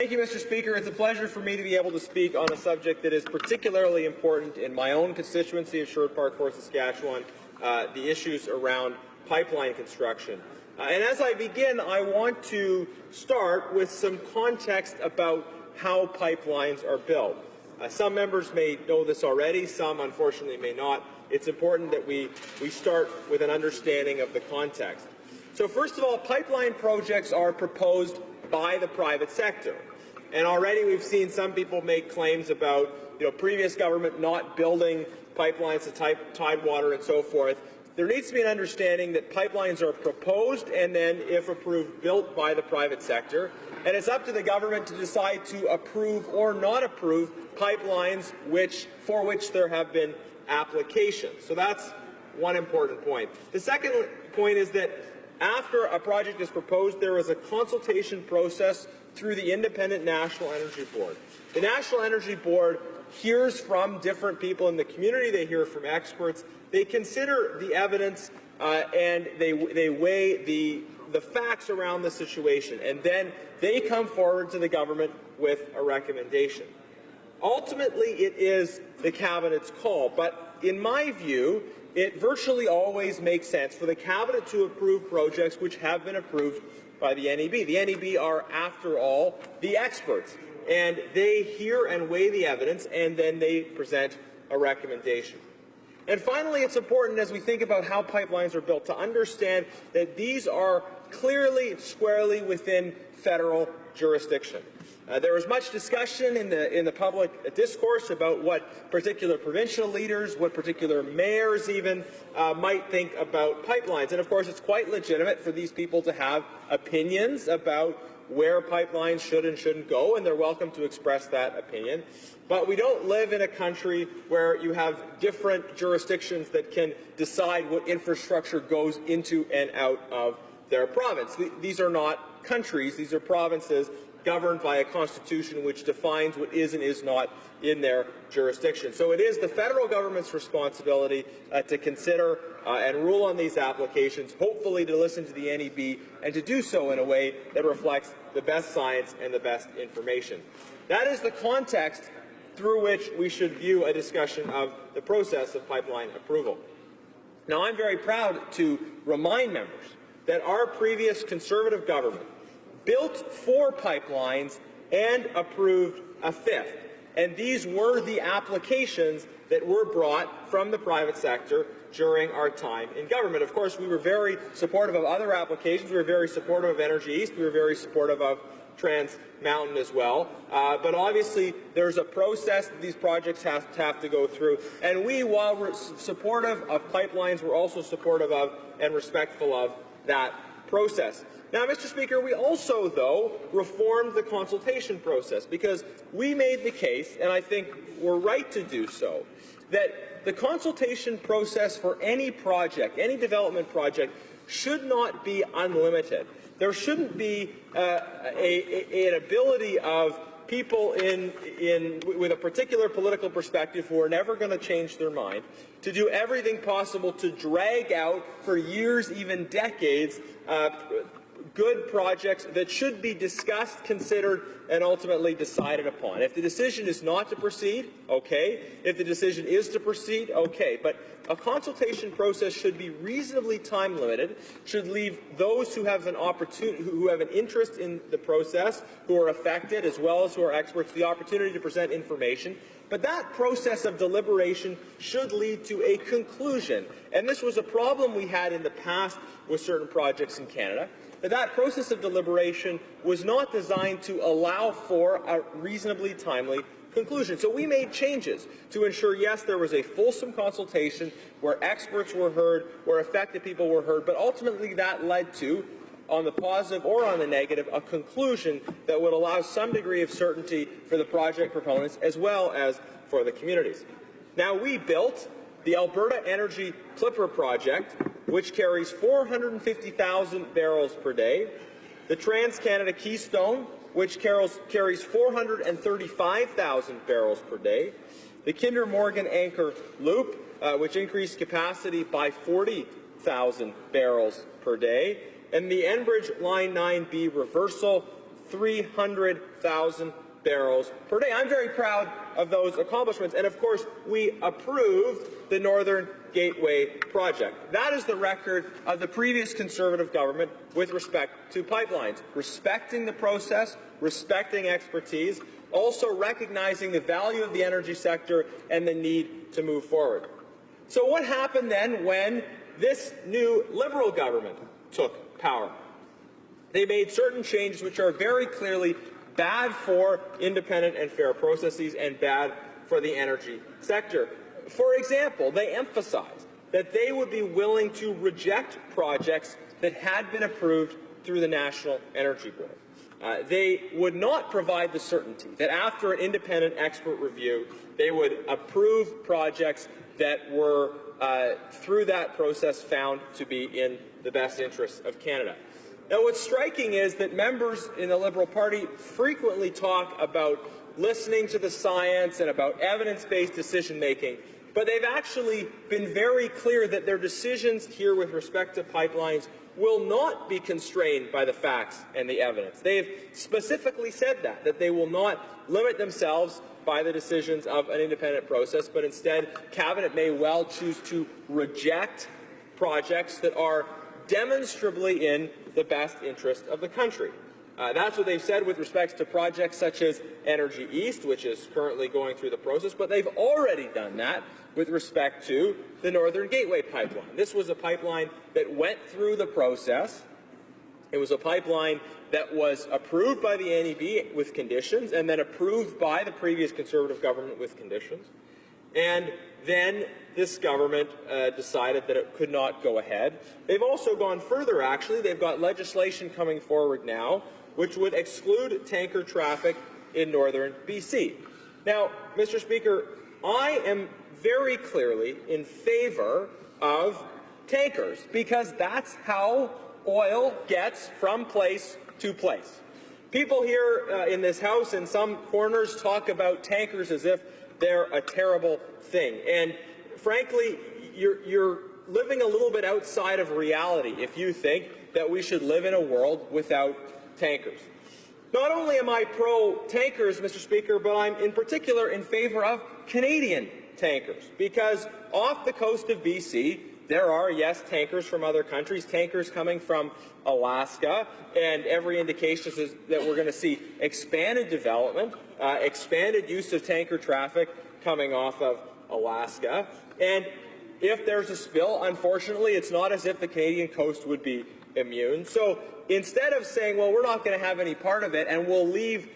Thank you, Mr. Speaker. It's a pleasure for me to be able to speak on a subject that is particularly important in my own constituency of Sherwood Park, Fort Saskatchewan, the issues around pipeline construction. And as I begin, I want to start with some context about how pipelines are built. Some members may know this already, some unfortunately may not. It's important that we start with an understanding of the context. So first of all, pipeline projects are proposed by the private sector. And already we've seen some people make claims about previous government not building pipelines to tidewater and so forth. There needs to be an understanding that pipelines are proposed and then, if approved, built by the private sector. And it's up to the government to decide to approve or not approve pipelines for which there have been applications. So that's one important point. The second point is that after a project is proposed, there is a consultation process through the Independent National Energy Board. The National Energy Board hears from different people in the community. They hear from experts. They consider the evidence and they weigh the facts around the situation, and then they come forward to the government with a recommendation. Ultimately, it is the Cabinet's call, but in my view, it virtually always makes sense for the Cabinet to approve projects which have been approved by the NEB. The NEB are, after all, the experts, and they hear and weigh the evidence, and then they present a recommendation. And finally, it's important as we think about how pipelines are built to understand that these are clearly, squarely within federal jurisdiction. There was much discussion in the public discourse about what particular provincial leaders, what particular mayors even might think about pipelines. And of course, it's quite legitimate for these people to have opinions about where pipelines should and shouldn't go, and they're welcome to express that opinion. But we don't live in a country where you have different jurisdictions that can decide what infrastructure goes into and out of their province. These are not countries, these are provinces governed by a constitution which defines what is and is not in their jurisdiction. So it is the federal government's responsibility to consider and rule on these applications, hopefully to listen to the NEB and to do so in a way that reflects the best science and the best information. That is the context through which we should view a discussion of the process of pipeline approval. Now, I'm very proud to remind members that our previous Conservative government built 4 pipelines and approved a 5th. And these were the applications that were brought from the private sector during our time in government. Of course, we were very supportive of other applications. We were very supportive of Energy East. We were very supportive of Trans Mountain as well. But obviously, there's a process that these projects have to go through. And we, while we're supportive of pipelines, we're also supportive of and respectful of that process. Now, Mr. Speaker, we also, though, reformed the consultation process because we made the case, and I think we're right to do so, that the consultation process for any project, any development project, should not be unlimited. There shouldn't be an ability of people with a particular political perspective who are never going to change their mind to do everything possible to drag out for years, even decades, good projects that should be discussed, considered, and ultimately decided upon. If the decision is not to proceed, okay. If the decision is to proceed, okay. But a consultation process should be reasonably time limited, should leave those who have an opportunity, who have an interest in the process, who are affected, as well as who are experts, the opportunity to present information. But that process of deliberation should lead to a conclusion. And this was a problem we had in the past with certain projects in Canada. That process of deliberation was not designed to allow for a reasonably timely conclusion. So we made changes to ensure, yes, there was a fulsome consultation where experts were heard, where affected people were heard, but ultimately that led to, on the positive or on the negative, a conclusion that would allow some degree of certainty for the project proponents as well as for the communities. Now, we built the Alberta Energy Clipper project, which carries 450,000 barrels per day, the Trans-Canada Keystone, which carries 435,000 barrels per day, the Kinder Morgan Anchor Loop, which increased capacity by 40,000 barrels per day, and the Enbridge Line 9B reversal, 300,000 barrels per day. I'm very proud of those accomplishments. And of course, we approved the Northern Gateway project. That is the record of the previous Conservative government with respect to pipelines, respecting the process, respecting expertise, also recognizing the value of the energy sector and the need to move forward. So what happened then when this new Liberal government took power? They made certain changes which are very clearly bad for independent and fair processes and bad for the energy sector. For example, they emphasized that they would be willing to reject projects that had been approved through the National Energy Board. They would not provide the certainty that after an independent expert review, they would approve projects that were, through that process, found to be in the best interests of Canada. Now, what's striking is that members in the Liberal Party frequently talk about listening to the science and about evidence-based decision-making, but they've actually been very clear that their decisions here with respect to pipelines will not be constrained by the facts and the evidence. They've specifically said that they will not limit themselves by the decisions of an independent process, but instead, Cabinet may well choose to reject projects that are demonstrably in the best interest of the country. That's what they've said with respect to projects such as Energy East, which is currently going through the process, but they've already done that with respect to the Northern Gateway pipeline. This was a pipeline that went through the process. It was a pipeline that was approved by the NEB with conditions and then approved by the previous Conservative government with conditions. And then this government decided that it could not go ahead. They've also gone further, actually. They've got legislation coming forward now which would exclude tanker traffic in northern BC. Now, Mr. Speaker, I am very clearly in favor of tankers because that's how oil gets from place to place. People here in this House in some corners talk about tankers as if they're a terrible thing. And frankly, you're living a little bit outside of reality if you think that we should live in a world without tankers. Not only am I pro-tankers, Mr. Speaker, but I'm in particular in favor of Canadian tankers, because off the coast of BC, there are, yes, tankers from other countries, tankers coming from Alaska, and every indication is that we're going to see expanded development, expanded use of tanker traffic coming off of Alaska. And if there's a spill, unfortunately, it's not as if the Canadian coast would be immune. So instead of saying, well, we're not going to have any part of it and we'll leave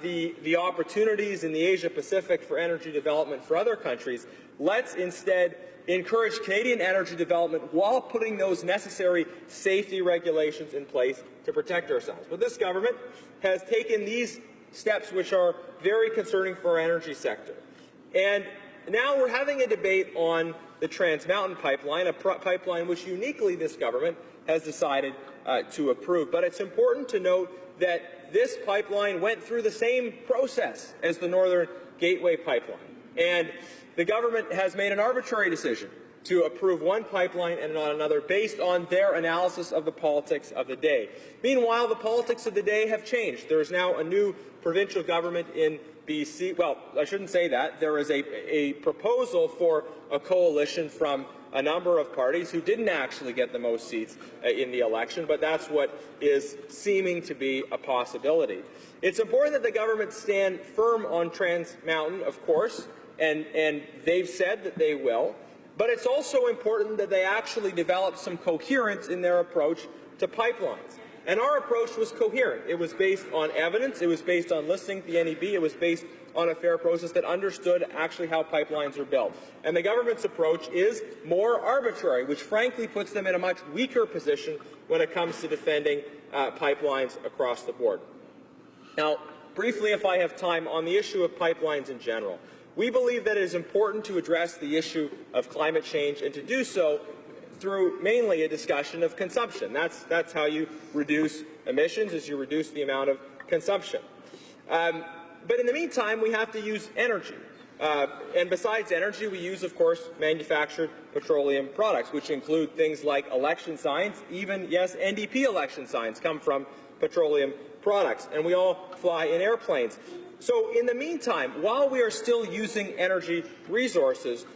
the opportunities in the Asia-Pacific for energy development for other countries, let's instead encourage Canadian energy development while putting those necessary safety regulations in place to protect ourselves. But this government has taken these steps which are very concerning for our energy sector. And now we're having a debate on the Trans Mountain pipeline, a pipeline which uniquely this government has decided to approve. But it's important to note that this pipeline went through the same process as the Northern Gateway pipeline. And the government has made an arbitrary decision to approve one pipeline and not another based on their analysis of the politics of the day. Meanwhile, the politics of the day have changed. There is now a new provincial government in BC. Well, I shouldn't say that. There is a proposal for a coalition from a number of parties who didn't actually get the most seats in the election, but that's what is seeming to be a possibility. It's important that the government stand firm on Trans Mountain, of course, and they've said that they will, but it's also important that they actually develop some coherence in their approach to pipelines. And our approach was coherent. It was based on evidence. It was based on listening to the NEB. It was based on a fair process that understood actually how pipelines are built. And the government's approach is more arbitrary, which frankly puts them in a much weaker position when it comes to defending pipelines across the board. Now, briefly, if I have time, on the issue of pipelines in general, we believe that it is important to address the issue of climate change and to do so through mainly a discussion of consumption. That's how you reduce emissions, is you reduce the amount of consumption. But in the meantime, we have to use energy. And besides energy, we use, of course, manufactured petroleum products, which include things like election signs. Even, yes, NDP election signs come from petroleum products, and we all fly in airplanes. So in the meantime, while we are still using energy resources,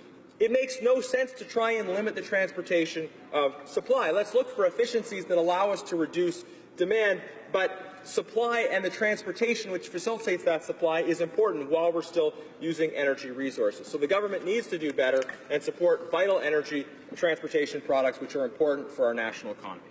it makes no sense to try and limit the transportation of supply. Let's look for efficiencies that allow us to reduce demand, but supply and the transportation which facilitates that supply is important while we're still using energy resources. So the government needs to do better and support vital energy and transportation products which are important for our national economy.